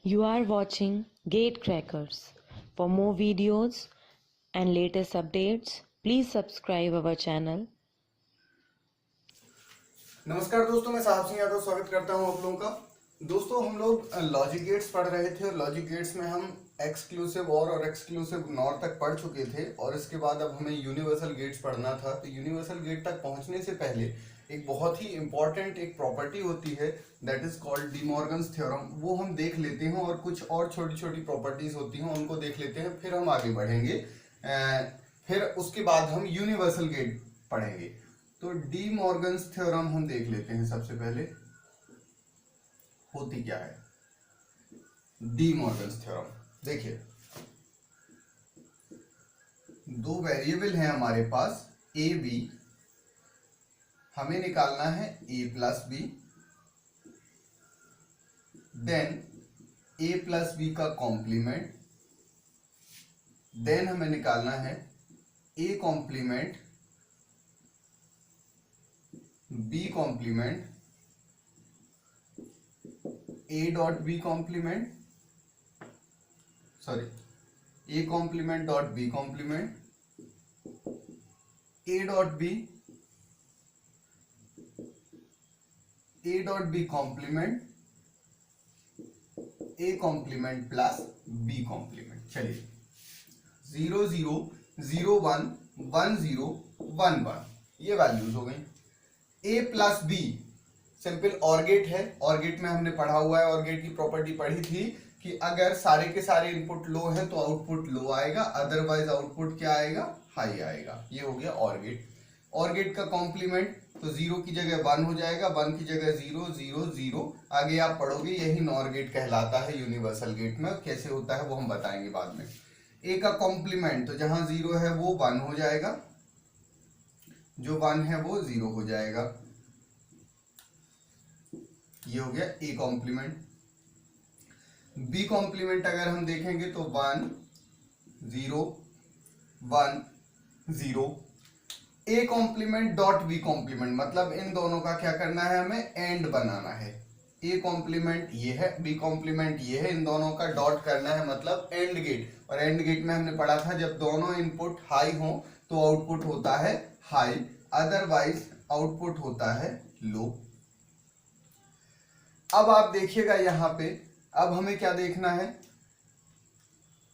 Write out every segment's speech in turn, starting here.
You are watching Gatecrackers. For more videos and latest updates, please subscribe our channel. नमस्कार दोस्तों, मैं साहब सिंह यादव स्वागत करता हूं आप लोगों का। दोस्तों, हम लोग लॉजिक गेट्स पढ़ रहे थे और लॉजिक गेट्स में हम एक्सक्लूसिव और एक्सक्लूसिव नॉर तक पढ़ चुके थे और इसके बाद अब हमें यूनिवर्सल गेट्स पढ़ना था। तो यूनिवर्सल गेट तक पहुंचने से पहले एक बहुत ही इंपॉर्टेंट एक प्रॉपर्टी होती है, that is called D Morgan's theorem. वो हम देख लेते हैं और कुछ और छोटी छोटी प्रॉपर्टीज होती हैं उनको देख लेते हैं, फिर हम आगे बढ़ेंगे। फिर उसके बाद हम यूनिवर्सल गेट पढ़ेंगे। तो डी मॉर्गन्स थ्योरम हम देख लेते हैं। सबसे पहले होती क्या है डी मॉर्गन्स थ्योरम? देखिए, दो वेरिएबल हैं हमारे पास ए बी, हमें निकालना है A plus B, then A plus B का कॉम्प्लीमेंट, देन हमें निकालना है A complement B complement A dot B complement, sorry A complement dot B complement, A dot B complement, A complement plus B complement. चलिए, 0 0 0 1 1 0 1 1 ये values हो गई। A plus B simple OR gate है। OR gate में हमने पढ़ा हुआ है, ऑर गेट की प्रॉपर्टी पढ़ी थी कि अगर सारे के सारे इनपुट लो है तो आउटपुट लो आएगा, अदरवाइज आउटपुट क्या आएगा? हाई आएगा। ये हो गया ऑर गेट। ऑर गेट का कॉम्प्लीमेंट, तो 0 की जगह 1 हो जाएगा, 1 की जगह 0 0 0। आगे आप पढ़ोगे, यही नॉर गेट कहलाता है यूनिवर्सल गेट में। कैसे होता है वो हम बताएंगे बाद में। ए का कॉम्प्लीमेंट, तो जहां 0 है वो 1 हो जाएगा, जो 1 है वो 0 हो जाएगा। ये हो गया ए कॉम्प्लीमेंट। बी कॉम्प्लीमेंट अगर हम देखेंगे तो 1 0 1 0। A complement dot B complement, मतलब इन दोनों का क्या करना है? हमें एंड बनाना है। ए कॉम्प्लीमेंट ये है, बी कॉम्प्लीमेंट ये है, इन दोनों का डॉट करना है, मतलब एंड गेट। और एंड गेट में हमने पढ़ा था जब दोनों इनपुट हाई हो तो आउटपुट होता है हाई, अदरवाइज आउटपुट होता है लो। अब आप देखिएगा यहां पे, अब हमें क्या देखना है?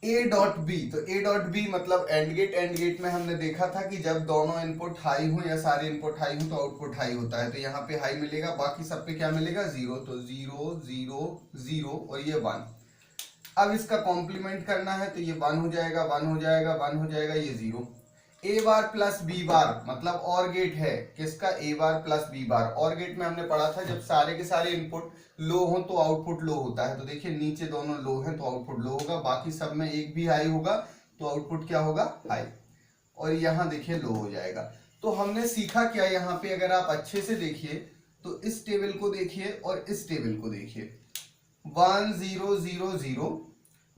A dot B. तो ए डॉट बी मतलब एंड गेट। एंड गेट में हमने देखा था कि जब दोनों इनपुट हाई हो या सारे इनपुट हाई हो तो आउटपुट हाई होता है। तो यहाँ पे हाई मिलेगा, बाकी सब पे क्या मिलेगा? 0। तो 0 0 0 और ये 1। अब इसका कॉम्प्लीमेंट करना है तो ये 1 हो जाएगा, 1 हो जाएगा, 1 हो जाएगा, ये 0। ए बार प्लस बी बार मतलब और गेट है किसका? ए बार प्लस बी बार। और गेट में हमने पढ़ा था जब सारे के सारे इनपुट लो हो तो आउटपुट लो होता है। तो देखिए, नीचे दोनों लो हैं तो आउटपुट लो होगा, बाकी सब में एक भी हाई होगा तो आउटपुट क्या होगा? हाई। और यहाँ देखिए लो हो जाएगा। तो हमने सीखा क्या यहाँ पे? अगर आप अच्छे से देखिए तो इस टेबल को देखिए और इस टेबल को देखिए, 1 0 0 0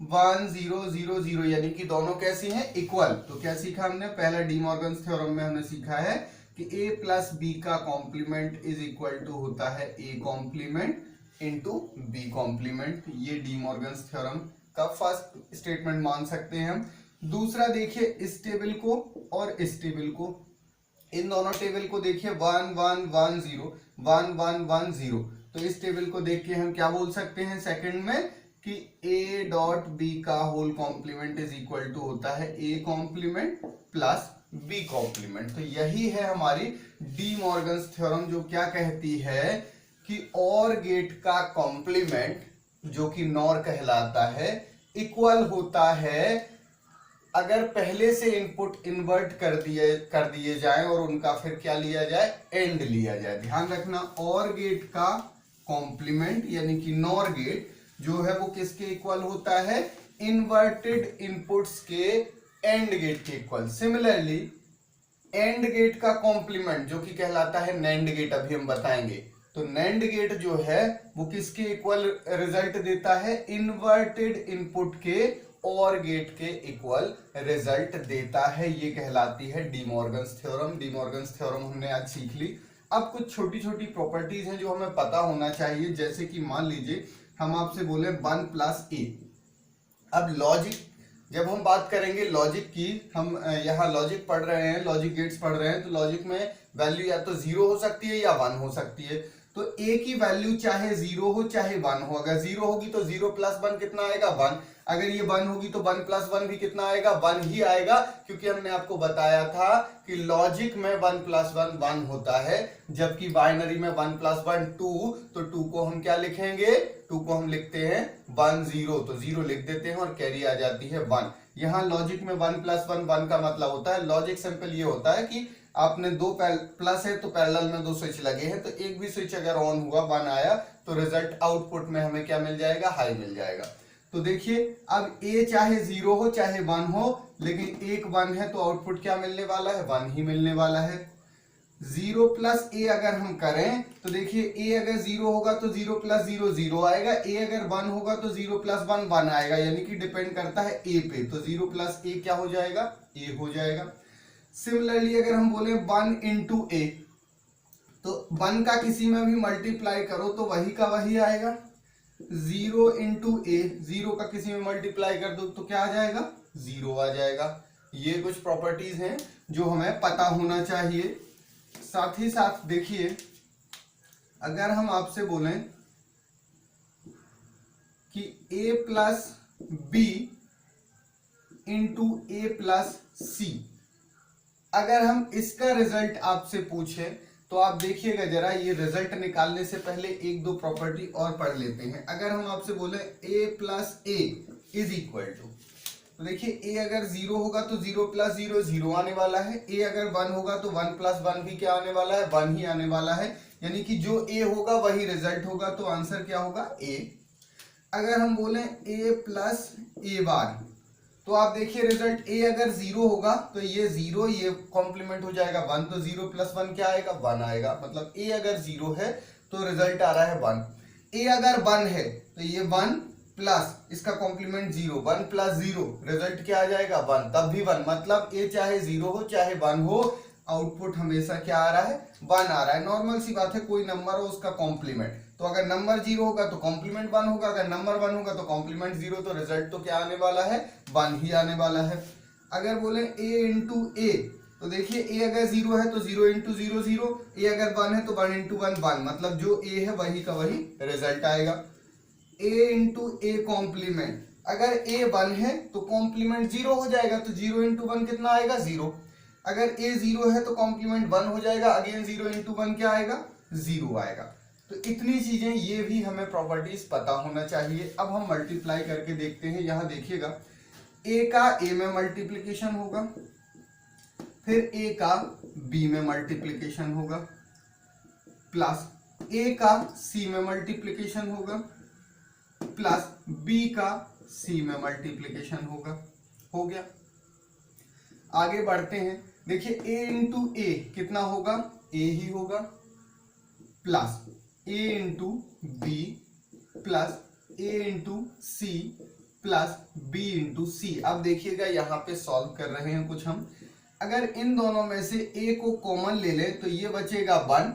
1 0 0 0, यानी कि दोनों कैसी हैं? इक्वल। तो क्या सीखा हमने? पहला डी मॉर्गन्स थ्योरम में हमने सीखा है कि ए प्लस बी का कॉम्प्लीमेंट इज इक्वल टू होता है A complement into B complement. ये डी मॉर्गन्स थ्योरम का फर्स्ट स्टेटमेंट मान सकते हैं हम। दूसरा देखिए, इस टेबल को और इस टेबल को, इन दोनों टेबल को देखिए, 1 1 1 0 1 1 1 0। तो इस टेबल को देख के हम क्या बोल सकते हैं सेकंड में? कि ए डॉट बी का whole complement is equal to होता है A complement plus B complement. तो यही है हमारी डी मॉर्गन्स थ्योरम, जो क्या कहती है कि और गेट का कॉम्प्लीमेंट, जो कि नॉर कहलाता है, इक्वल होता है अगर पहले से इनपुट इन्वर्ट कर दिए जाए और उनका फिर क्या लिया जाए? एंड लिया जाए। ध्यान रखना, और गेट का कॉम्प्लीमेंट यानी कि नॉर गेट जो है वो किसके इक्वल होता है? इन्वर्टेड इनपुट्स के एंड गेट के इक्वल। सिमिलरली एंड गेट का कॉम्प्लीमेंट जो कि कहलाता है नैंड गेट, अभी हम बताएंगे। तो नैंड गेट जो है वो किसके इक्वल रिजल्ट देता है? इन्वर्टेड इनपुट के और गेट के इक्वल रिजल्ट देता है। ये कहलाती है D Morgan's theorem. D Morgan's theorem हमने आज सीख ली। अब कुछ छोटी छोटी प्रॉपर्टीज हैं जो हमें पता होना चाहिए, जैसे कि मान लीजिए हम आपसे बोले 1 प्लस ए। अब लॉजिक, जब हम बात करेंगे लॉजिक की, हम यहाँ लॉजिक पढ़ रहे हैं, लॉजिक गेट्स पढ़ रहे हैं, तो लॉजिक में वैल्यू या तो 0 हो सकती है या 1 हो सकती है। तो a की वैल्यू चाहे 0 हो चाहे 1 हो, अगर 0 होगी तो 0 प्लस 1 कितना आएगा 1, अगर ये 1 होगी तो 1 प्लस 1 भी कितना आएगा 1 ही आएगा, क्योंकि हमने आपको बताया था कि लॉजिक में 1 प्लस 1 1 होता है, जबकि बाइनरी में 1 प्लस 1 2, तो 2 को हम क्या लिखेंगे, 2 को हम लिखते हैं 1 0, तो 0 लिख देते हैं और कैरी आ जाती है 1। यहाँ लॉजिक में 1 प्लस 1 1 का मतलब होता है, लॉजिक सिंपल ये होता है कि आपने दो प्लस है तो पैरेलल में दो स्विच लगे हैं, तो एक भी स्विच अगर ऑन हुआ 1 आया तो रिजल्ट आउटपुट में हमें क्या मिल जाएगा, हाई मिल जाएगा। तो देखिए अब a चाहे 0 हो चाहे 1 हो, लेकिन एक 1 है तो आउटपुट क्या मिलने वाला है, 1 ही मिलने वाला है। 0 प्लस a अगर हम करें तो देखिए a अगर 0 होगा तो 0 प्लस 0 0 आएगा, a अगर 1 होगा तो 0 प्लस 1 1 आएगा, यानी कि डिपेंड करता है a पे, तो 0 प्लस a क्या हो जाएगा, a हो जाएगा। सिमिलरली अगर हम बोले 1 इंटू ए, तो 1 का किसी में भी मल्टीप्लाई करो तो वही का वही आएगा। 0 इंटू ए, 0 का किसी में मल्टीप्लाई कर दो तो क्या आ जाएगा, 0 आ जाएगा। ये कुछ प्रॉपर्टीज हैं जो हमें पता होना चाहिए। साथ ही साथ देखिए अगर हम आपसे बोलें कि a plus B into A plus C, अगर हम इसका रिजल्ट आपसे पूछें तो आप देखिएगा जरा, ये रिजल्ट निकालने से पहले एक दो प्रॉपर्टी और पढ़ लेते हैं। अगर हम आपसे बोले a plus A is equal to, तो देखिए a अगर 0 होगा तो 0 प्लस 0 0 आने वाला है, a अगर 1 होगा तो 1 प्लस 1 भी क्या आने वाला है, 1 ही आने वाला है, यानी कि जो a होगा वही रिजल्ट होगा, तो आंसर क्या होगा a। अगर हम बोले a प्लस ए बार, तो आप देखिए रिजल्ट a अगर 0 होगा तो ये 0, ये कॉम्प्लीमेंट हो जाएगा 1, तो 0 प्लस 1 क्या आएगा, 1 आएगा, मतलब a अगर 0 है तो रिजल्ट आ रहा है 1। a अगर 1 है तो ये 1 प्लस इसका कॉम्प्लीमेंट 0, 1 प्लस 0 रिजल्ट क्या आ जाएगा 1, तब भी 1, मतलब a चाहे 0 हो चाहे 1 हो, आउटपुट हमेशा क्या आ रहा है, 1 आ रहा है। नॉर्मल सी बात है, कोई नंबर हो उसका कॉम्प्लीमेंट, तो अगर नंबर 0 होगा तो कॉम्प्लीमेंट 1 होगा, अगर नंबर 1 होगा तो कॉम्प्लीमेंट 0, तो रिजल्ट तो क्या आने वाला है, 1 ही आने वाला है। अगर बोले a इंटू ए, तो देखिए a अगर 0 है तो 0 इंटू 0 0, a अगर 1 है तो 1 इंटू 1 1, मतलब जो a है वही का वही रिजल्ट आएगा। a इंटू ए कॉम्प्लीमेंट, अगर a 1 है तो कॉम्प्लीमेंट 0 हो जाएगा, तो 0 इंटू 1 कितना आएगा, 0। अगर a 0 है तो कॉम्प्लीमेंट 1 हो जाएगा, अगेन 0 इंटू 1 क्या आएगा, 0 आएगा। तो इतनी चीजें, ये भी हमें प्रॉपर्टीज पता होना चाहिए। अब हम मल्टीप्लाई करके देखते हैं। यहां देखिएगा a का a में मल्टीप्लीकेशन होगा, फिर a का b में मल्टीप्लीकेशन होगा, प्लस a का c में मल्टीप्लीकेशन होगा, प्लस b का c में मल्टीप्लीकेशन होगा। हो गया, आगे बढ़ते हैं। देखिए a इंटू ए कितना होगा, a ही होगा, plus a into B, plus a into C, plus b into C. अब देखिएगा यहाँ पे सॉल्व कर रहे हैं कुछ हम, अगर इन दोनों में से a को कॉमन ले ले तो ये बचेगा 1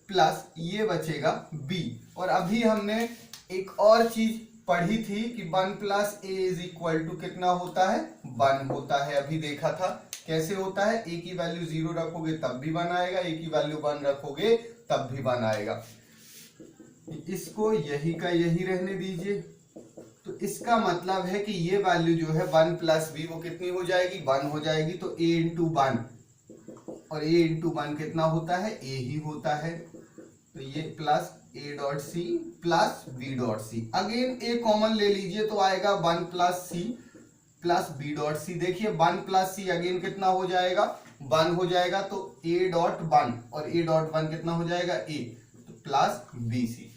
प्लस ये बचेगा b, और अभी हमने एक और चीज पढ़ी थी कि 1 plus A is equal to कितना होता है, 1 होता है। अभी देखा था कैसे होता है, a की वैल्यू 0 रखोगे तब भी 1 आएगा, a की वैल्यू 1 रखोगे तब भी 1 आएगा। इसको यही का यही रहने दीजिए, तो इसका मतलब है कि ये वैल्यू जो है 1 प्लस बी वो कितनी हो जाएगी, 1 हो जाएगी। तो a इंटू 1, और a इंटू 1 कितना होता है, a ही होता है, तो ये plus a dot C plus b dot C. Again a common ले लीजिए तो आएगा 1 plus C plus b dot C. देखिए 1 प्लस सी अगेन कितना हो जाएगा, 1 हो जाएगा, तो a डॉट 1 और a डॉट 1 कितना हो जाएगा, a, तो प्लस बी सी।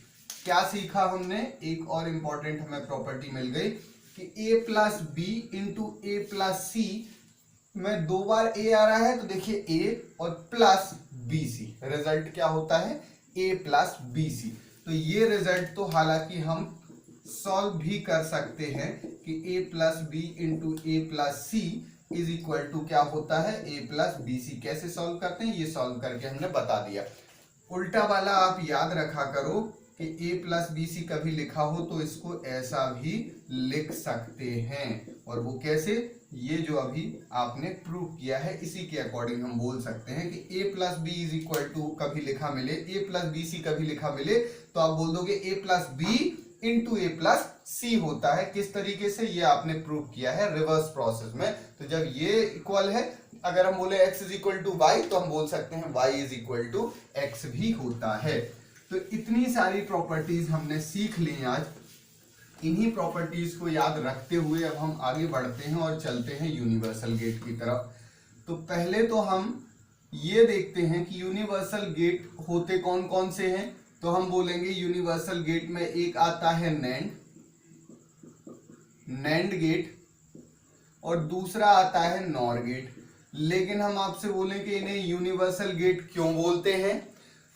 क्या सीखा हमने, एक और इंपॉर्टेंट हमें प्रॉपर्टी मिल गई कि a plus B into A plus C में 2 बार a आ रहा है, तो देखिए a और प्लस बी सी, रिजल्ट क्या होता है, a प्लस बी सी। तो ये रिजल्ट तो हालांकि हम सॉल्व भी कर सकते हैं कि a plus B into A plus C is equal to क्या होता है, a प्लस बी सी। कैसे सॉल्व करते हैं, ये सॉल्व करके हमने बता दिया। उल्टा वाला आप याद रखा करो कि a प्लस बी सी कभी लिखा हो तो इसको ऐसा भी लिख सकते हैं। और वो कैसे, ये जो अभी आपने प्रूव किया है इसी के अकॉर्डिंग हम बोल सकते हैं कि a plus B is equal to कभी लिखा मिले, a प्लस बी सी कभी लिखा मिले तो आप बोल दोगे a plus B into A plus C होता है। किस तरीके से, ये आपने प्रूव किया है रिवर्स प्रोसेस में। तो जब ये इक्वल है, अगर हम बोले x is equal to Y तो हम बोल सकते हैं y is equal to x भी होता है। तो इतनी सारी प्रॉपर्टीज हमने सीख ली आज। इन्हीं प्रॉपर्टीज को याद रखते हुए अब हम आगे बढ़ते हैं और चलते हैं यूनिवर्सल गेट की तरफ। तो पहले तो हम ये देखते हैं कि यूनिवर्सल गेट होते कौन कौन से हैं। तो हम बोलेंगे यूनिवर्सल गेट में एक आता है नैंड गेट और दूसरा आता है नॉर गेट। लेकिन हम आपसे बोलें कि इन्हें यूनिवर्सल गेट क्यों बोलते हैं,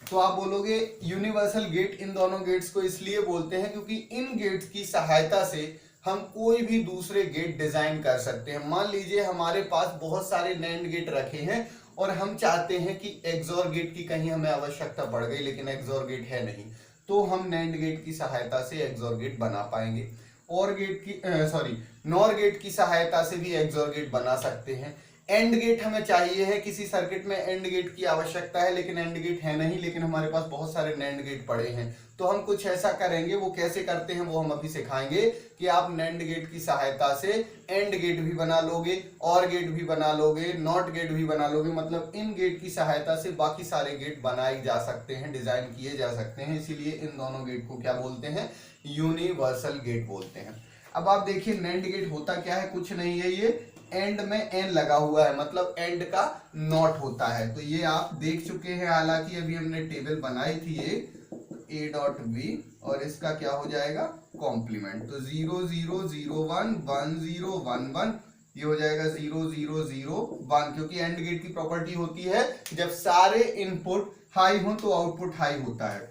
तो आप बोलोगे यूनिवर्सल गेट इन दोनों गेट्स को इसलिए बोलते हैं क्योंकि इन गेट्स की सहायता से हम कोई भी दूसरे गेट डिजाइन कर सकते हैं। मान लीजिए हमारे पास बहुत सारे नैंड गेट रखे हैं और हम चाहते हैं कि एक्सोर गेट की कहीं हमें आवश्यकता पड़ गई लेकिन एक्सोर गेट है नहीं, तो हम नैंड गेट की सहायता से एक्सोर गेट बना पाएंगे। और गेट की नॉर गेट की सहायता से भी एक्सोर गेट बना सकते हैं। एंड गेट हमें चाहिए है, किसी सर्किट में एंड गेट की आवश्यकता है लेकिन एंड गेट है नहीं, लेकिन हमारे पास बहुत सारे नैंड गेट पड़े हैं। तो हम कुछ ऐसा करेंगे, वो कैसे करते हैं वो हम अभी सिखाएंगे कि आप नैंड गेट की सहायता से एंड गेट भी बना लोगे, और गेट भी बना लोगे, नॉट गेट भी बना लोगे। मतलब इन गेट की सहायता से बाकी सारे गेट बनाए जा सकते हैं, डिजाइन किए जा सकते हैं। इसीलिए इन दोनों गेट को क्या बोलते हैं, यूनिवर्सल गेट बोलते हैं। अब आप देखिए नैंड गेट होता क्या है, कुछ नहीं है, ये एंड में एन लगा हुआ है, मतलब एंड का नॉट होता है। तो ये आप देख चुके हैं, हालांकि अभी हमने टेबल बनाई थी ये a डॉट बी और इसका क्या हो जाएगा कॉम्प्लीमेंट। तो 0 0 0 1 1 0 1 1 ये हो जाएगा 0 0 0 1, क्योंकि एंड गेट की प्रॉपर्टी होती है जब सारे इनपुट हाई हो तो आउटपुट हाई होता है।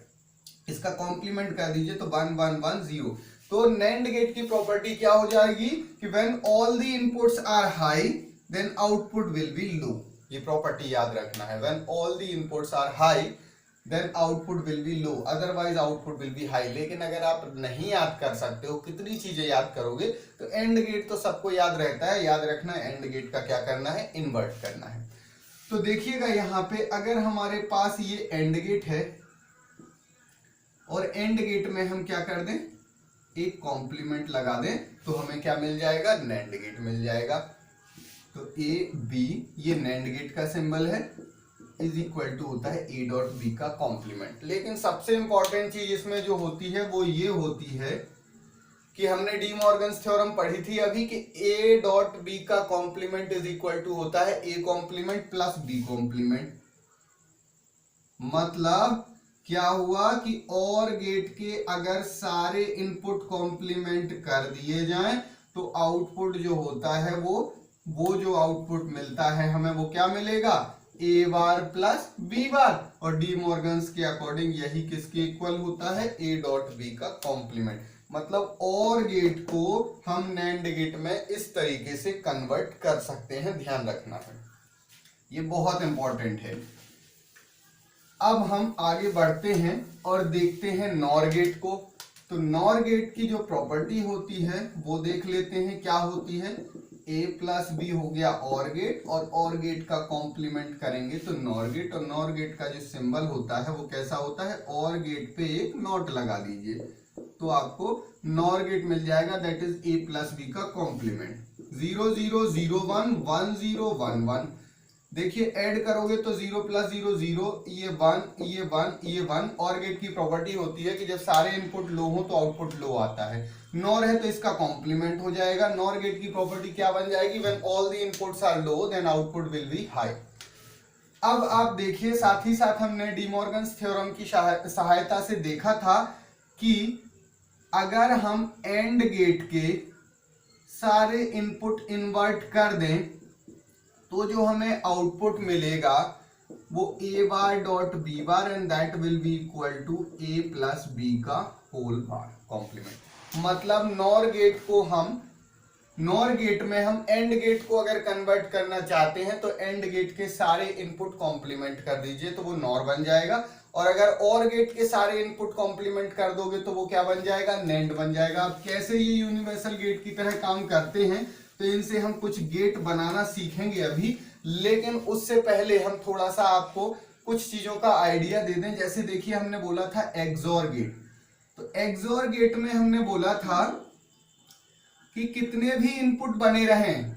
इसका कॉम्प्लीमेंट कर दीजिए तो 1 1 1 0। तो नैंड गेट की प्रॉपर्टी क्या हो जाएगी कि when all the inputs are high then output will be low. ये प्रॉपर्टी याद रखना है, when all the inputs are high then output will be low, otherwise output will be high. लेकिन अगर आप नहीं याद कर सकते हो, कितनी चीजें याद करोगे, तो एंड गेट तो सबको याद रहता है, याद रखना है एंड गेट का क्या करना है, इन्वर्ट करना है। तो देखिएगा यहाँ पे अगर हमारे पास ये एंड गेट है और एंड गेट में हम क्या कर दें, एक कॉम्प्लीमेंट लगा दें, तो हमें क्या मिल जाएगा, नैंड गेट मिल जाएगा। तो ए बी ये नैंड गेट का सिंबल है, इज इक्वल टू होता है ए डॉट बी का कॉम्प्लीमेंट। लेकिन सबसे इंपॉर्टेंट चीज इसमें जो होती है वो ये होती है कि हमने डी मॉर्गन्स थ्योरम पढ़ी थी अभी कि ए डॉट बी का कॉम्प्लीमेंट इज इक्वल टू होता है A complement plus B complement. मतलब क्या हुआ कि और गेट के अगर सारे इनपुट कॉम्प्लीमेंट कर दिए जाएं तो आउटपुट जो होता है वो जो आउटपुट मिलता है हमें वो क्या मिलेगा, ए बार प्लस बी बार। और डी मॉर्गन्स के अकॉर्डिंग यही किसके इक्वल होता है, ए डॉट बी का कॉम्प्लीमेंट। मतलब और गेट को हम नैंड गेट में इस तरीके से कन्वर्ट कर सकते हैं, ध्यान रखना है, ये बहुत इंपॉर्टेंट है। अब हम आगे बढ़ते हैं और देखते हैं नॉर गेट को। तो नॉर गेट की जो प्रॉपर्टी होती है वो देख लेते हैं क्या होती है, a प्लस बी हो गया और गेट, और गेट का कॉम्प्लीमेंट करेंगे तो नॉर गेट। और नॉर गेट का जो सिंबल होता है वो कैसा होता है, और गेट पे एक नॉट लगा दीजिए तो आपको नॉर गेट मिल जाएगा, that is a plus B का कॉम्प्लीमेंट। 0 0 0 1 1 0 1 1। देखिए ऐड करोगे तो 0 प्लस 0 0, ये 1 ये 1 ये 1। और गेट की प्रॉपर्टी होती है कि जब सारे इनपुट लो हो तो आउटपुट लो आता है। नॉर है तो इसका कॉम्प्लीमेंट हो जाएगा। नॉर गेट की प्रॉपर्टी क्या बन जाएगी, when all the inputs are low then output will be high. अब आप देखिए साथ ही साथ हमने डी मॉर्गन्स थ्योरम की सहायता से देखा था कि अगर हम एंड गेट के सारे इनपुट इन्वर्ट कर दें तो जो हमें आउटपुट मिलेगा वो A bar dot B bar and that will be equal to A plus B का होल बार कॉम्प्लीमेंट। मतलब नॉर गेट में हम एंड गेट को अगर कन्वर्ट करना चाहते हैं तो एंड गेट के सारे इनपुट कॉम्प्लीमेंट कर दीजिए तो वो नॉर बन जाएगा। और अगर और गेट के सारे इनपुट कॉम्प्लीमेंट कर दोगे तो वो क्या बन जाएगा, नैंड बन जाएगा। अब कैसे ये यूनिवर्सल गेट की तरह काम करते हैं तो इनसे हम कुछ गेट बनाना सीखेंगे अभी, लेकिन उससे पहले हम थोड़ा सा आपको कुछ चीजों का आइडिया दे दें। जैसे देखिए हमने बोला था एक्सोर गेट, तो एक्सोर गेट में हमने बोला था कि कितने भी इनपुट बने रहें,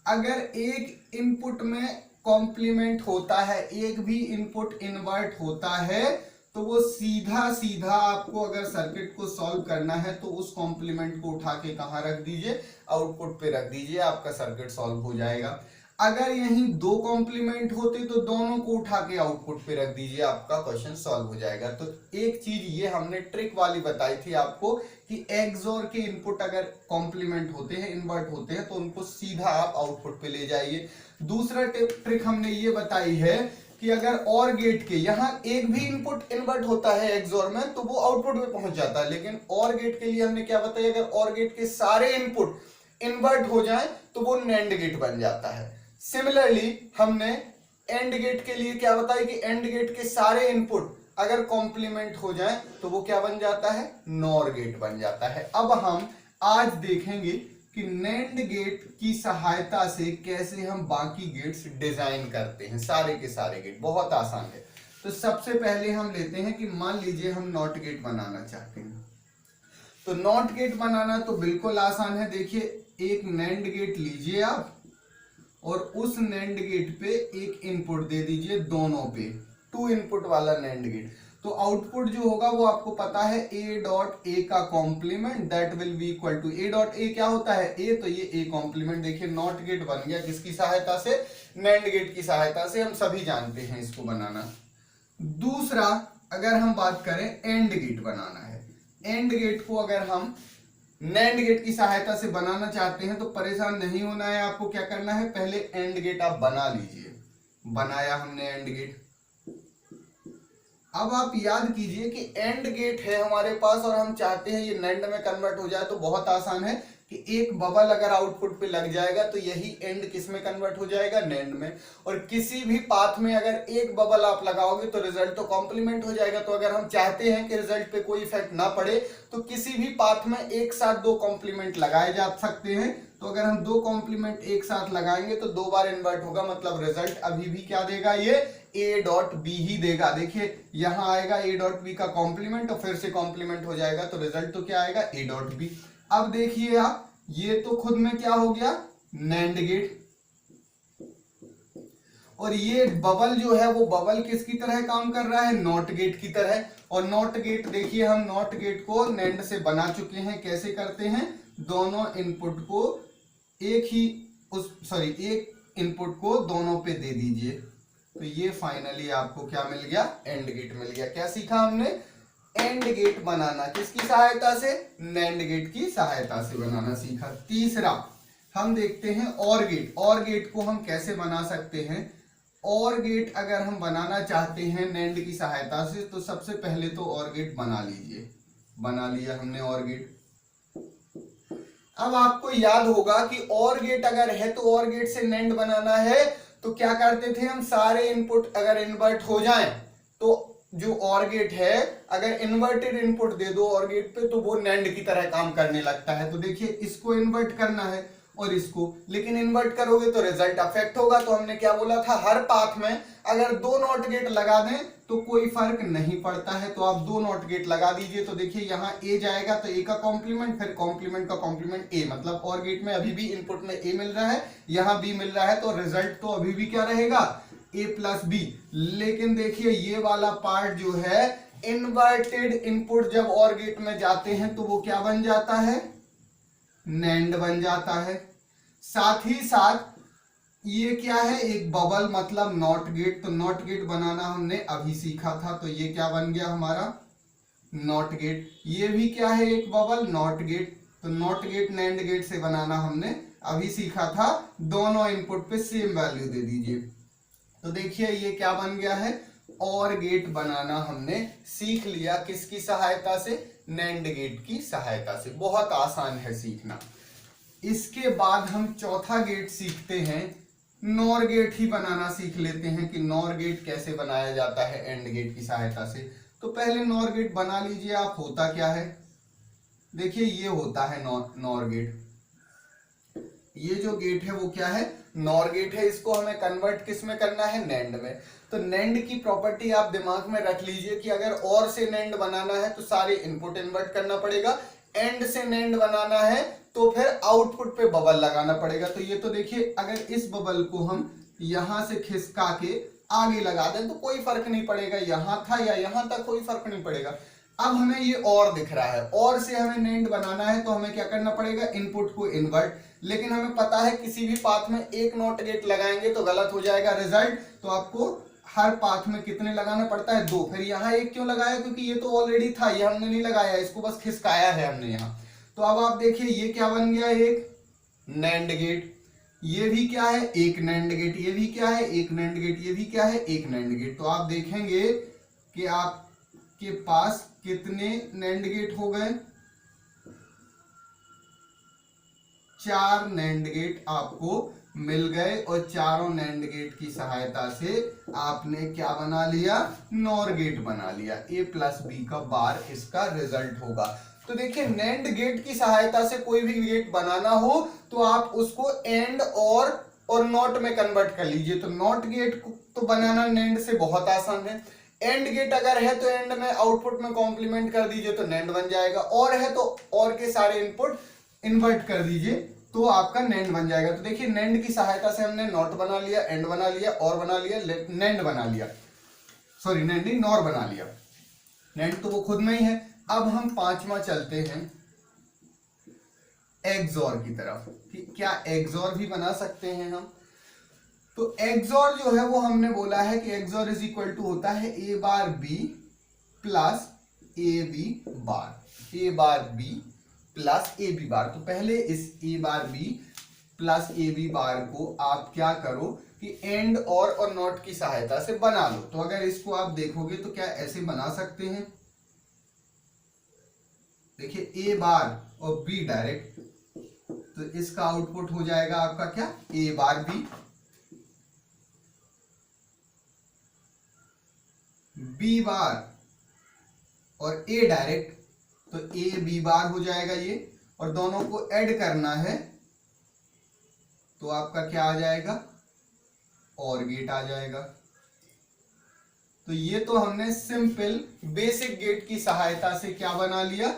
अगर एक इनपुट में कॉम्प्लीमेंट होता है, एक भी इनपुट इन्वर्ट होता है, तो वो सीधा सीधा आपको अगर सर्किट को सॉल्व करना है तो उस कॉम्प्लीमेंट को उठा के कहां रख दीजिए, आउटपुट पे रख दीजिए, आपका सर्किट सॉल्व हो जाएगा। अगर यहीं दो कॉम्प्लीमेंट होते तो दोनों को उठा के आउटपुट पे रख दीजिए, आपका क्वेश्चन सॉल्व हो जाएगा। तो एक चीज ये हमने ट्रिक वाली बताई थी आपको कि एक्सोर के इनपुट अगर कॉम्प्लीमेंट होते हैं, इन्वर्ट होते हैं, तो उनको सीधा आप आउटपुट पे ले जाइए। दूसरा ट्रिक हमने ये बताई है कि अगर और गेट के यहां एक भी इनपुट इन्वर्ट होता है एक्सोर में तो वो आउटपुट में पहुंच जाता है, लेकिन और गेट के लिए हमने क्या बताया, अगर और गेट के सारे इनपुट इन्वर्ट हो जाए तो वो नैंड गेट बन जाता है। सिमिलरली हमने एंड गेट के लिए क्या बताया कि एंड गेट के सारे इनपुट अगर कॉम्प्लीमेंट हो जाए तो वो क्या बन जाता है, नॉर गेट बन जाता है। अब हम आज देखेंगे कि नैंड गेट की सहायता से कैसे हम बाकी गेट्स डिजाइन करते हैं, सारे के सारे गेट। बहुत आसान है। तो सबसे पहले हम लेते हैं कि मान लीजिए हम नॉट गेट बनाना चाहते हैं, तो नॉट गेट बनाना तो बिल्कुल आसान है। देखिए एक नैंड गेट लीजिए आप और उस नैंड गेट पे एक इनपुट दे दीजिए, दोनों पे 2 इनपुट वाला नैंड गेट। तो आउटपुट जो होगा वो आपको पता है a डॉट ए का complement that will be equal to a dot A. क्या होता है a, तो ये a कॉम्प्लीमेंट। देखिए नॉट गेट बन गया किसकी सहायता से, नैंड गेट की सहायता से। हम सभी जानते हैं इसको बनाना। दूसरा अगर हम बात करें एंड गेट बनाना है, एंड गेट को अगर हम नैंड गेट की सहायता से बनाना चाहते हैं तो परेशान नहीं होना है। आपको क्या करना है, पहले एंड गेट आप बना लीजिए। बनाया हमने एंड गेट। अब आप याद कीजिए कि एंड गेट है हमारे पास और हम चाहते हैं ये नैंड में कन्वर्ट हो जाए, तो बहुत आसान है कि एक बबल अगर आउटपुट पे लग जाएगा तो यही एंड किस में कन्वर्ट हो जाएगा, नैंड में। और किसी भी पाथ में अगर एक बबल आप लगाओगे तो रिजल्ट तो कॉम्प्लीमेंट हो जाएगा। तो अगर हम चाहते हैं कि रिजल्ट पे कोई इफेक्ट ना पड़े तो किसी भी पाथ में एक साथ 2 कॉम्प्लीमेंट लगाए जा सकते हैं। तो अगर हम 2 कॉम्प्लीमेंट एक साथ लगाएंगे तो 2 बार इन्वर्ट होगा, मतलब रिजल्ट अभी भी क्या देगा, ये a डॉट बी ही देगा। देखिए यहां आएगा a डॉट बी का कॉम्प्लीमेंट और फिर से कॉम्प्लीमेंट हो जाएगा, तो रिजल्ट तो क्या आएगा, a डॉट बी। अब देखिए आप, ये तो खुद में क्या हो गया, नैंड गेट। और ये बबल जो है वो बबल किसकी तरह काम कर रहा है, नॉट गेट की तरह। और नॉट गेट देखिए हम नॉट गेट को नैंड से बना चुके हैं। कैसे करते हैं, दोनों इनपुट को एक इनपुट को दोनों पे दे दीजिए, तो ये फाइनली आपको क्या मिल गया, एंड गेट मिल गया। क्या सीखा हमने, एंड गेट बनाना किसकी सहायता से, नैंड गेट की सहायता से बनाना सीखा। तीसरा हम देखते हैं और गेट। और गेट को हम कैसे बना सकते हैं, और गेट अगर हम बनाना चाहते हैं नैंड की सहायता से तो सबसे पहले तो और गेट बना लीजिए। बना लिया हमने और गेट। अब आपको याद होगा कि और गेट अगर है तो और गेट से नैंड बनाना है तो क्या करते थे हम, सारे इनपुट अगर इन्वर्ट हो जाएं तो जो और गेट है अगर इन्वर्टेड इनपुट दे दो और गेट पे तो वो नैंड की तरह काम करने लगता है। तो देखिए इसको इन्वर्ट करना है और इसको, लेकिन इन्वर्ट करोगे तो रिजल्ट अफेक्ट होगा। तो हमने क्या बोला था, हर पाथ में अगर 2 नॉट गेट लगा दें तो कोई फर्क नहीं पड़ता है। तो आप 2 नॉट गेट लगा दीजिए। तो देखिए यहाँ a जाएगा तो a का कॉम्प्लीमेंट, फिर कॉम्प्लीमेंट का कॉम्प्लीमेंट a, मतलब और गेट में अभी भी इनपुट में a मिल रहा है, यहाँ b मिल रहा है, तो रिजल्ट तो अभी भी क्या रहेगा, a प्लस b। लेकिन देखिए ये वाला पार्ट जो है, इन्वर्टेड इनपुट जब और गेट में जाते हैं तो वो क्या बन जाता है, नैंड बन जाता है। साथ ही साथ ये क्या है, एक बबल मतलब नॉट गेट। तो नॉट गेट बनाना हमने अभी सीखा था, तो ये क्या बन गया हमारा, नॉट गेट। ये भी क्या है, एक बबल, नॉट गेट। तो नॉट गेट नैंड गेट से बनाना हमने अभी सीखा था। दोनों इनपुट पे सेम वैल्यू दे दीजिए। तो देखिए ये क्या बन गया है, और गेट बनाना हमने सीख लिया। किसकी सहायता से, नैंड गेट की सहायता से। बहुत आसान है सीखना। इसके बाद हम चौथा गेट सीखते हैं, नॉर गेट ही बनाना सीख लेते हैं कि नॉर गेट कैसे बनाया जाता है एंड गेट की सहायता से। तो पहले नॉर गेट बना लीजिए आप। होता क्या है, देखिए ये होता है नॉर गेट। ये जो गेट है वो क्या है, नॉर गेट है। इसको हमें कन्वर्ट किस में करना है, नेंड में। तो नेंड की प्रॉपर्टी आप दिमाग में रख लीजिए कि अगर और से नेंड बनाना है तो सारे इनपुट इन्वर्ट करना पड़ेगा, एंड से नेंड बनाना है तो फिर आउटपुट पे बबल लगाना पड़ेगा। तो ये तो देखिए, अगर इस बबल को हम यहां से खिसका के आगे लगा दें तो कोई फर्क नहीं पड़ेगा, यहां था या यहां तक कोई फर्क नहीं पड़ेगा। अब हमें ये और दिख रहा है, और से हमें नेंड बनाना है तो हमें क्या करना पड़ेगा, इनपुट को इन्वर्ट। लेकिन हमें पता है किसी भी पाथ में एक नॉट गेट लगाएंगे तो गलत हो जाएगा रिजल्ट। तो आपको हर पाथ में कितने लगाना पड़ता है, 2। फिर यहाँ एक क्यों लगाया, क्योंकि ये तो ऑलरेडी था, ये हमने नहीं लगाया, इसको बस खिसकाया है हमने यहाँ। तो अब आप देखिए ये क्या बन गया, एक नैंड गेट। ये भी क्या है, एक नैंड गेट। ये भी क्या है, एक नैंड गेट। ये भी क्या है, एक नैंड गेट। तो आप देखेंगे कि आपके पास कितने नैंड गेट हो गए, 4 नैंड गेट आपको मिल गए। और चारों नैंड गेट की सहायता से आपने क्या बना लिया, नॉर गेट बना लिया। a प्लस बी का बार इसका रिजल्ट होगा। तो देखिए नैंड गेट की सहायता से कोई भी गेट बनाना हो तो आप उसको एंड और नॉट में कन्वर्ट कर लीजिए। तो नॉट गेट तो बनाना नैंड से बहुत आसान है। एंड गेट अगर है तो एंड में आउटपुट में कॉम्प्लीमेंट कर दीजिए तो नैंड बन जाएगा। और है तो और के सारे इनपुट इन्वर्ट कर दीजिए तो आपका नैंड बन जाएगा। तो देखिए नैंड की सहायता से हमने नॉट बना लिया, एंड बना लिया, और बना लिया, नैंड बना लिया। सॉरी नैंड नहीं, नॉर बना लिया। नैंड तो वो खुद में ही है। अब हम 5वां चलते हैं एक्सॉर की तरफ कि क्या एक्सॉर भी बना सकते हैं हम। तो एक्सॉर जो है वो हमने बोला है कि एक्सॉर इज इक्वल टू होता है a bar b plus A B bar, a bar b plus A B bar. तो पहले इस a bar b plus A B bar को आप क्या करो कि एंड और नॉट की सहायता से बना लो। तो अगर इसको आप देखोगे तो क्या ऐसे बना सकते हैं, देखिए a बार और b डायरेक्ट, तो इसका आउटपुट हो जाएगा आपका क्या, a बार b, b बार और a डायरेक्ट, तो a b बार हो जाएगा ये। और दोनों को ऐड करना है तो आपका क्या आ जाएगा, और गेट आ जाएगा। तो ये तो हमने सिंपल बेसिक गेट की सहायता से क्या बना लिया,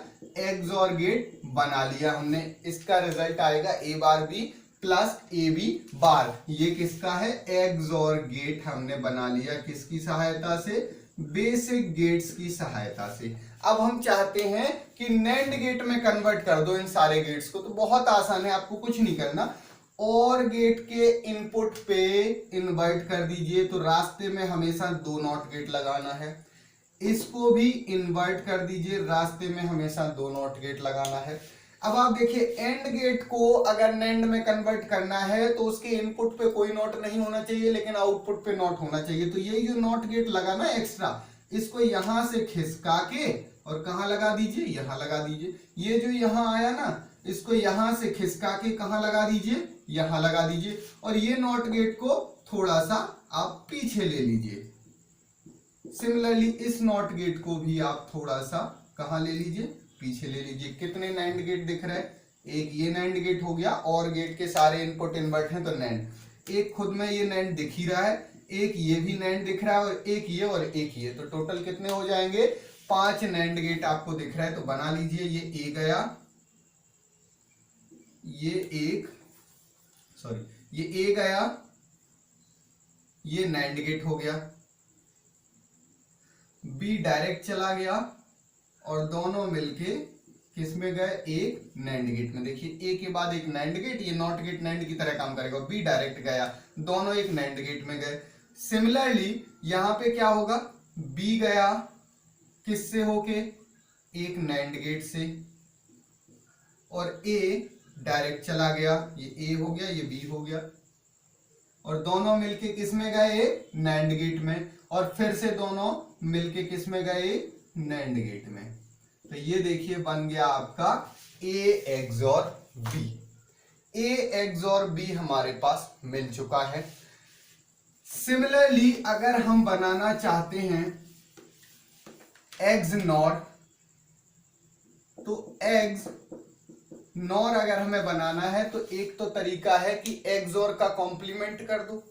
एक्सॉर गेट बना लिया हमने। इसका रिजल्ट आएगा a bar b plus A B bar. ये किसका है, एक्सॉर गेट हमने बना लिया किसकी सहायता से, बेसिक गेट्स की सहायता से। अब हम चाहते हैं कि नैंड गेट में कन्वर्ट कर दो इन सारे गेट्स को। तो बहुत आसान है, आपको कुछ नहीं करना, और गेट के इनपुट पे इन्वर्ट कर दीजिए। तो रास्ते में हमेशा 2 नॉट गेट लगाना है। इसको भी इन्वर्ट कर दीजिए, रास्ते में हमेशा 2 नॉट गेट लगाना है। अब आप देखिए एंड गेट को अगर नैंड में कन्वर्ट करना है तो उसके इनपुट पे कोई नॉट नहीं होना चाहिए, लेकिन आउटपुट पे नॉट होना चाहिए। तो यही जो नॉट गेट लगा ना एक्स्ट्रा, इसको यहां से खिसका के और कहां लगा दीजिए, यहां लगा दीजिए। ये जो यहां आया ना, इसको यहां से खिसका के कहां लगा दीजिए, यहां लगा दीजिए। और ये नॉट गेट को थोड़ा सा आप पीछे ले लीजिए। सिमिलरली इस नॉट गेट को भी आप थोड़ा सा कहां ले लीजिए, पीछे ले लीजिए। कितने नैंड गेट दिख रहे हैं, एक ये नैंड गेट हो गया, और गेट के सारे इनपुट इन्वर्ट हैं तो नैंड। एक खुद में ये नैंड दिख ही रहा है, एक ये भी नैंड दिख रहा है, और एक ये और एक ये। तो टोटल कितने हो जाएंगे, 5 नैंड गेट आपको दिख रहा है। तो बना लीजिए, ये ए गया, ये एक, सॉरी ये ए गया, ये नैंड गेट हो गया, बी डायरेक्ट चला गया, और दोनों मिलके किस में गए, एक नैंड गेट में। देखिए ए के बाद एक नैंड गेट, ये नॉट गेट नैंड की तरह काम करेगा। बी डायरेक्ट गया, दोनों एक नैंड गेट में गए। सिमिलरली यहां पे क्या होगा, बी गया किससे होके, एक नैंड गेट से, और ए डायरेक्ट चला गया, ये ए हो गया, ये बी हो गया, और दोनों मिलके किस में गए, नैंड गेट में। और फिर से दोनों मिलके किस में गए, नैंड गेट में। तो ये देखिए बन गया आपका A XOR B. A XOR B हमारे पास मिल चुका है। सिमिलरली अगर हम बनाना चाहते हैं XNOR, तो XNOR अगर हमें बनाना है तो एक तो तरीका है कि XOR का कॉम्प्लीमेंट कर दो।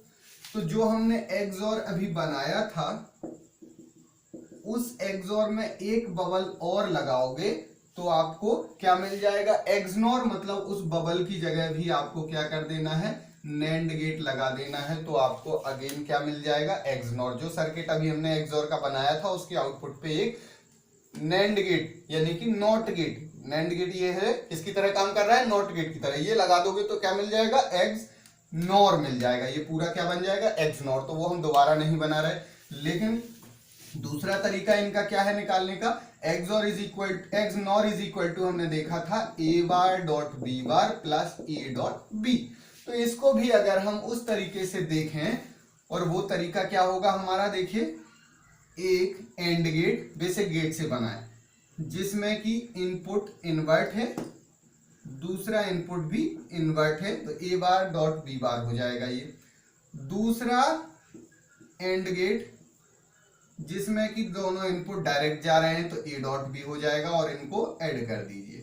तो जो हमने XOR अभी बनाया था उस XOR में एक बबल और लगाओगे तो आपको क्या मिल जाएगा, XNOR, मतलब उस बबल की जगह भी आपको क्या कर देना है, NAND गेट लगा देना है। तो आपको अगेन क्या मिल जाएगा, XNOR। जो सर्किट अभी हमने XOR का बनाया था उसके आउटपुट पे एक NAND गेट यानी कि नॉट गेट, NAND गेट ये है किसकी तरह काम कर रहा है, नॉट गेट की तरह, ये लगा दोगे तो क्या मिल जाएगा, XNOR मिल जाएगा। ये पूरा क्या बन जाएगा, XNOR। तो वो हम दोबारा नहीं बना रहे, लेकिन दूसरा तरीका इनका क्या है निकालने का, XNOR इज इक्वल टू हमने देखा था A bar dot B bar plus A dot B। तो इसको भी अगर हम उस तरीके से देखें, और वो तरीका क्या होगा हमारा, देखिए एक एंड गेट बेसिक गेट से बना है जिसमें कि इनपुट इन्वर्ट है, दूसरा इनपुट भी इन्वर्ट है, तो A बार डॉट B बार हो जाएगा ये। दूसरा एंड गेट जिसमें कि दोनों इनपुट डायरेक्ट जा रहे हैं तो A डॉट B हो जाएगा, और इनको ऐड कर दीजिए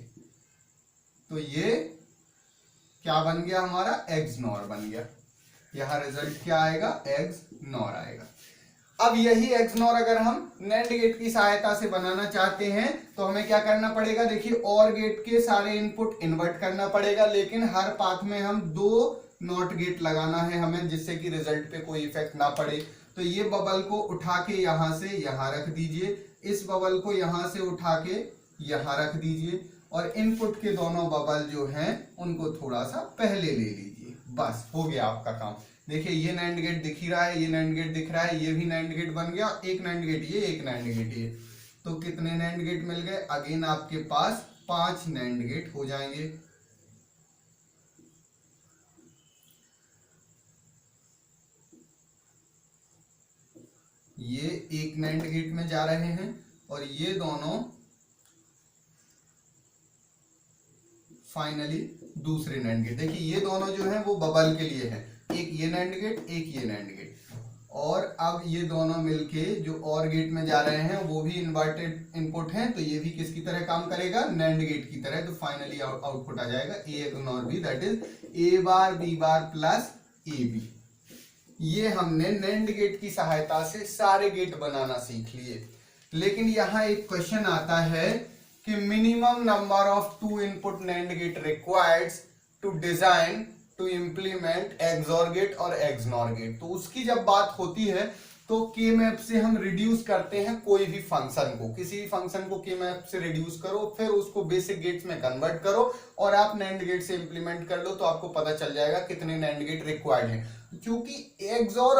तो ये क्या बन गया हमारा, XNOR बन गया। यहां रिजल्ट क्या आएगा, XNOR आएगा। अब यही XNOR अगर हम NAND गेट की सहायता से बनाना चाहते हैं तो हमें क्या करना पड़ेगा, देखिए OR गेट के सारे इनपुट इन्वर्ट करना पड़ेगा, लेकिन हर पाथ में हम 2 नॉट गेट लगाना है हमें, जिससे कि रिजल्ट पे कोई इफेक्ट ना पड़े। तो ये बबल को उठा के यहां से यहां रख दीजिए, इस बबल को यहां से उठा के यहां रख दीजिए, और इनपुट के दोनों बबल जो हैं उनको थोड़ा सा पहले ले लीजिए। बस हो गया आपका काम। देखिए ये NAND गेट दिख ही रहा है, ये NAND गेट दिख रहा है, ये भी NAND गेट बन गया, एक NAND गेट ये, एक NAND गेट ये। तो कितने NAND गेट मिल गए, अगेन आपके पास 5 NAND गेट हो जाएंगे। ये एक NAND गेट में जा रहे हैं और ये दोनों फाइनली दूसरे NAND गेट। देखिए ये दोनों जो है वो बबल के लिए है, एक ये NAND गेट, एक ये NAND गेट, और अब ये दोनों मिलके जो OR गेट में जा रहे हैं वो भी इन्वर्टेड इनपुट हैं, तो ये भी किसकी तरह काम करेगा, NAND गेट की तरह। तो फाइनली आउटपुट आ जाएगा A XNOR B, that is A bar B bar plus AB। ये हमने NAND गेट की सहायता से सारे गेट बनाना सीख लिए। लेकिन यहाँ एक क्वेश्चन आता है कि minimum number of 2 input NAND gate required to design to implement XOR gate और XNOR गेट। तो उसकी जब बात होती है तो के मैप से हम रिड्यूस करते हैं कोई भी फंक्शन को, किसी भी फंक्शन को के मैप से रिड्यूस करो, फिर उसको बेसिक गेट्स में कन्वर्ट करो और आप NAND गेट से इंप्लीमेंट कर लो, तो आपको पता चल जाएगा कितने NAND गेट रिक्वायर्ड हैं। क्योंकि XOR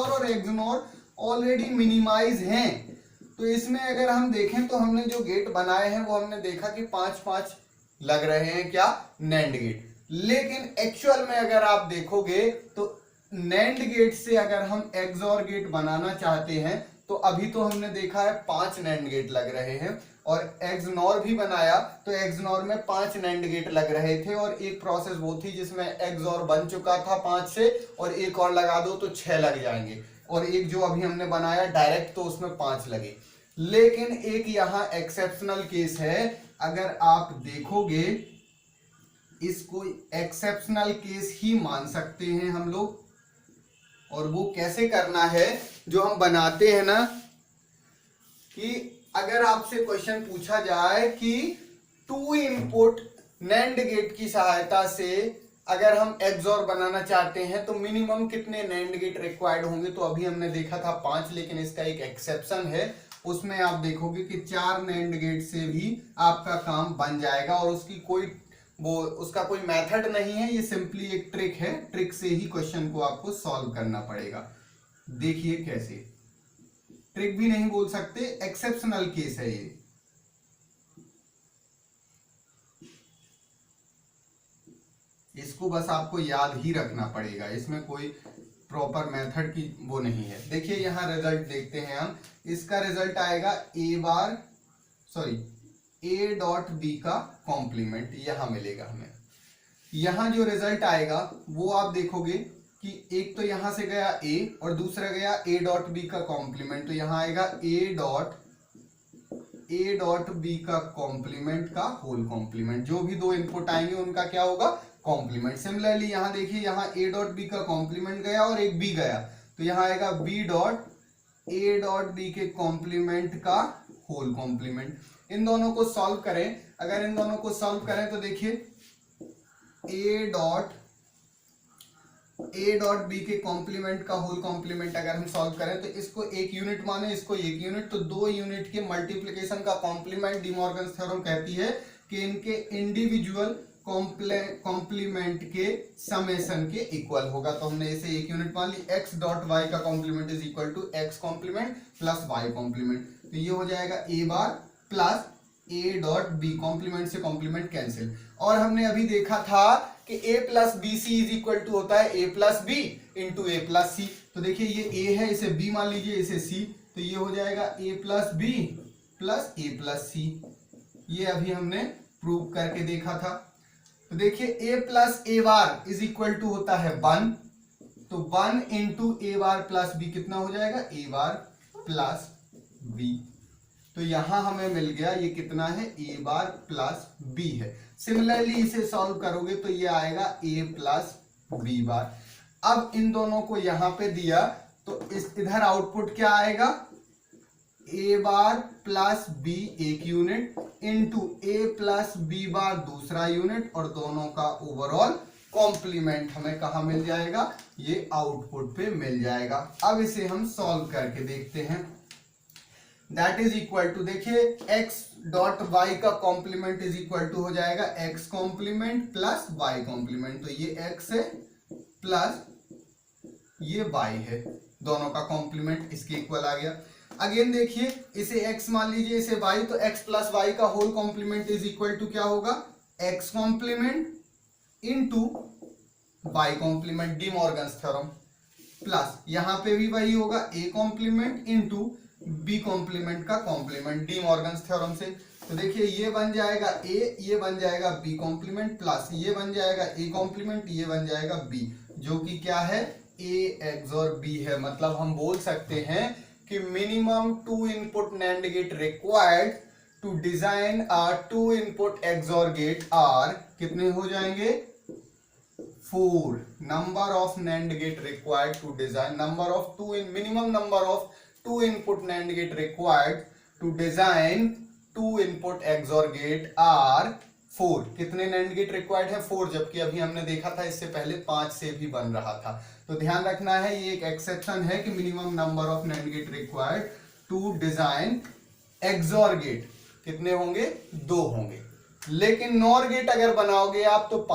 और XNOR ऑलरेडी मिनिमाइज हैं, तो इसमें अगर हम देखें तो हमने जो गेट बनाए हैं वो हमने देखा कि 5-5 लग रहे हैं क्या, NAND गेट। लेकिन एक्चुअल में अगर आप देखोगे तो NAND गेट से अगर हम XOR गेट बनाना चाहते हैं तो अभी तो हमने देखा है 5 NAND गेट लग रहे हैं, और XNOR भी बनाया तो XNOR में 5 NAND गेट लग रहे थे, और एक प्रोसेस वो थी जिसमें XOR बन चुका था 5 से, और एक और लगा दो तो 6 लग जाएंगे, और एक जो अभी हमने बनाया डायरेक्ट तो उसमें 5 लगे। लेकिन एक यहाँ एक्सेप्शनल केस है, अगर आप देखोगे इसको एक्सेप्शनल केस ही मान सकते हैं हम लोग, और वो कैसे करना है, जो हम बनाते हैं ना, कि अगर आपसे क्वेश्चन पूछा जाए कि 2 इनपुट NAND गेट की सहायता से अगर हम XOR बनाना चाहते हैं तो मिनिमम कितने NAND गेट रिक्वायर्ड होंगे, तो अभी हमने देखा था 5, लेकिन इसका एक एक्सेप्शन है, उसमें आप देखोगे कि 4 NAND गेट से भी आपका काम बन जाएगा, और उसका कोई मेथड नहीं है, ये सिंपली एक ट्रिक है, ट्रिक से ही क्वेश्चन को आपको सॉल्व करना पड़ेगा। देखिए कैसे, ट्रिक भी नहीं बोल सकते, एक्सेप्शनल केस है ये। इसको बस आपको याद ही रखना पड़ेगा, इसमें कोई प्रॉपर मेथड की वो नहीं है। देखिए यहां रिजल्ट देखते हैं हम, इसका रिजल्ट आएगा A डॉट B का कॉम्प्लीमेंट यहां मिलेगा हमें। यहाँ जो रिजल्ट आएगा वो आप देखोगे कि एक तो यहां से गया a और दूसरा गया a डॉट बी का कॉम्प्लीमेंट, तो यहां आएगा a डॉट बी का कॉम्प्लीमेंट का होल कॉम्प्लीमेंट। जो भी दो इनपुट आएंगे उनका क्या होगा, कॉम्प्लीमेंट। सिमिलरली यहां देखिए, यहां a डॉट बी का कॉम्प्लीमेंट गया और एक b गया, तो यहां आएगा b dot a dot b के कॉम्प्लीमेंट का होल कॉम्प्लीमेंट। इन दोनों को सॉल्व करें, अगर इन दोनों को सॉल्व करें तो देखिए a डॉट बी के कॉम्प्लीमेंट का होल कॉम्प्लीमेंट अगर हम सॉल्व करें तो इसको एक यूनिट माने, इसको एक यूनिट, तो दो यूनिट के मल्टीप्लिकेशन का कॉम्प्लीमेंट डी मॉर्गन्स थ्योरम कहती है कि इनके इंडिविजुअल कॉम्प्लीमेंट के समेशन के इक्वल होगा। तो हमने इसे एक यूनिट मान ली, x डॉट y का complement is equal to x complement plus y complement, तो ये हो जाएगा a bar plus a dot B, complement से कॉम्प्लीमेंट कैंसिल। और हमने अभी देखा था कि a plus B C is equal to होता है a plus B into a plus C. तो देखिए ये a है, इसे b मान लीजिए, इसे c, तो ये हो जाएगा a plus B plus a plus C. ये अभी हमने प्रूव करके देखा था। तो देखिए a plus a bar is equal to होता है 1, तो 1 into a bar plus b कितना हो जाएगा, a बार प्लस b। तो यहां हमें मिल गया ये कितना है, a बार प्लस b है। सिमिलरली इसे सॉल्व करोगे तो ये आएगा a प्लस b बार। अब इन दोनों को यहां पे दिया तो इधर आउटपुट क्या आएगा, a बार प्लस b एक unit into a plus b बार दूसरा यूनिट, और दोनों का ओवरऑल कॉम्प्लीमेंट हमें कहां मिल जाएगा, ये आउटपुट पे मिल जाएगा। अब इसे हम सॉल्व करके देखते हैं। दैट इज इक्वल टू, देखिए x डॉट y का कॉम्प्लीमेंट इज इक्वल टू हो जाएगा x complement plus y complement, तो ये x है प्लस ये y है, दोनों का कॉम्प्लीमेंट इसके इक्वल आ गया। अगेन देखिए, इसे x मान लीजिए, इसे y, तो x प्लस y का whole complement is equal to क्या होगा, x complement into y complement, De Morgan's theorem, plus यहां पे भी वही होगा, a complement into b complement का कॉम्प्लीमेंट, डी मॉर्गन्स थ्योरम से। तो देखिए ये बन जाएगा a, ये बन जाएगा b कॉम्प्लीमेंट, प्लस ये बन जाएगा a कॉम्प्लीमेंट, ये बन जाएगा b, जो कि क्या है, a XOR b है। मतलब हम बोल सकते हैं कि minimum 2 input NAND gate required to design a 2 input XOR gate are कितने हो जाएंगे, 4 number of NAND gate required to design, number of 2 in minimum number of 2 input NAND gate required to design 2 input XOR gate are 4। कितने NAND gate required है, 4, जबकि अभी हमने देखा था इससे पहले 5 से भी बन रहा था। तो ध्यान रखना है, ये एक एक्सेप्शन है कि minimum number of NAND gate required to design XOR gate कितने होंगे, 2 होंगे। लेकिन NOR गेट अगर बनाओगे आप तो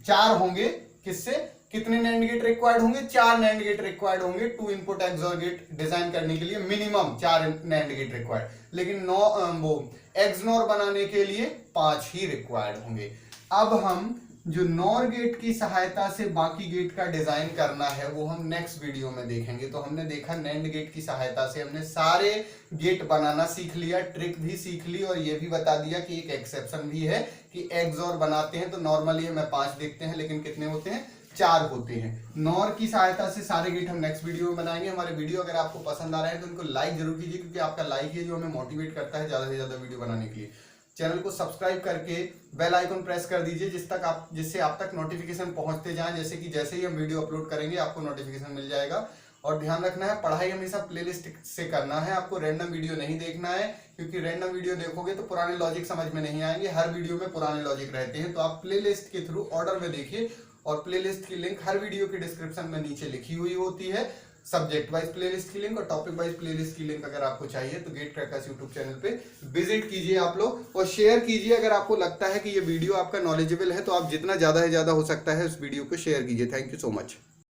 4 होंगे। किससे, कितने NAND गेट रिक्वायर्ड होंगे, 4 NAND गेट रिक्वायर्ड होंगे 2 इनपुट XOR गेट डिजाइन करने के लिए, मिनिमम 4 NAND गेट रिक्वायर्ड। लेकिन वो XNOR बनाने के लिए 5 ही रिक्वायर्ड होंगे। अब हम जो NOR गेट की सहायता से बाकी गेट का डिजाइन करना है वो हम नेक्स्ट वीडियो में देखेंगे। तो हमने देखा NAND गेट की सहायता से हमने सारे गेट बनाना सीख लिया, ट्रिक भी सीख ली, और ये भी बता दिया कि एक एक्सेप्शन भी है कि XOR बनाते हैं तो नॉर्मली हमें 5 देखते हैं, लेकिन कितने होते हैं, 4 होते हैं। NOR की सहायता से सारे गेट हम नेक्स्ट वीडियो में बनाएंगे। हमारे वीडियो अगर आपको पसंद आ रहा है तो उनको लाइक जरूर कीजिए, क्योंकि आपका लाइक है जो हमें मोटिवेट करता है ज्यादा से ज्यादा वीडियो बनाने के लिए। चैनल को सब्सक्राइब करके बेल आइकन प्रेस कर दीजिए जिससे आप तक नोटिफिकेशन पहुंचते जाएं, जैसे ही हम वीडियो अपलोड करेंगे आपको नोटिफिकेशन मिल जाएगा। और ध्यान रखना है, पढ़ाई हमेशा प्लेलिस्ट से करना है, आपको रैंडम वीडियो नहीं देखना है, क्योंकि रैंडम वीडियो देखोगे तो पुराने लॉजिक समझ में नहीं आएंगे। हर वीडियो में पुराने लॉजिक रहते हैं, तो आप प्लेलिस्ट के थ्रू ऑर्डर में देखिए, और प्लेलिस्ट की लिंक हर वीडियो के डिस्क्रिप्शन में नीचे लिखी हुई होती है। सब्जेक्ट वाइज प्लेलिस्ट की लिंक और टॉपिक वाइज प्लेलिस्ट की लिंक अगर आपको चाहिए तो गेट क्रैकर्स यूट्यूब चैनल पे विजिट कीजिए आप लोग, और शेयर कीजिए। अगर आपको लगता है कि ये वीडियो आपका नॉलेजेबल है तो आप जितना ज्यादा से ज्यादा हो सकता है उस वीडियो को शेयर कीजिए। Thank you so much.